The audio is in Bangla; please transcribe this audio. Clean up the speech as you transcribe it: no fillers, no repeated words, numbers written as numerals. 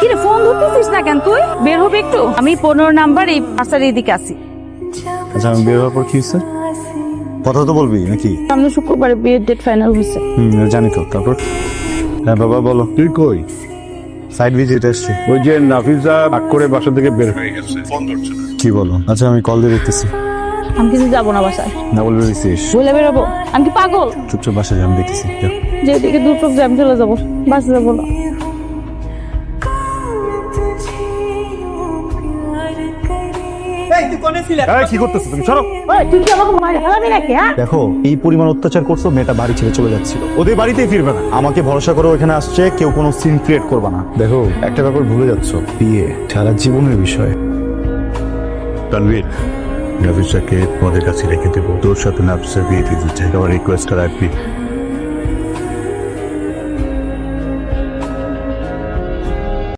কি রে ফোন ধরতেছিস না কেন তুই? বের হবে একটু, আমি 15 নাম্বার এই পাশার এদিকে আছি। আচ্ছা আমি বের হওয়ার পর কি হচ্ছে? কথা তো বলবি নাকি? সামনে শুক্রবারে বিয়ের ডেট ফাইনাল হয়েছে। জানি তো। তারপর? হ্যাঁ বাবা বলো। তুই কই? সাইড ভিজিট আসছে। ওই যে নাফিজা রাগ করে বাসা থেকে বের হয়ে গেছে, ফোন ধরছে না। কি বলো? আচ্ছা আমি কল দিয়ে দেখতেছি। আমি কিছু যাবো না বাসায়। না বলবে দিছিস? বলে বেরোবো? আমি কি পাগল? চুপচাপ বাসায় যাই, আমি দেখতেছি। যাও। যেদিকে দু চোখ জ্যাম চলে যাবো, বাসে যাবো না। এই, কি করতেছো তুমি? সরো। তুই কি আমাকে মার হারাবি নাকি? হ্যাঁ, দেখো এই পরিমাণ অত্যাচার করছো, মেয়েটা বাড়ি ছেড়ে চলে যাচ্ছিল, ওদের বাড়িতেই ফিরবে না। আমাকে ভরসা করে ওখানে আসছে, কেউ কোনো সিন ক্রিয়েট করবে না। দেখো একটা ব্যাপার ভুলে যাচ্ছ, বিয়ে সারা জীবনের বিষয়। তানভীর, নাফিসাকে তোমাদের কাছে রেখে দেবো, তোর সাথে নাফিসা বিয়ে দিতে চাই, আমার রিকোয়েস্টটা রাখবি।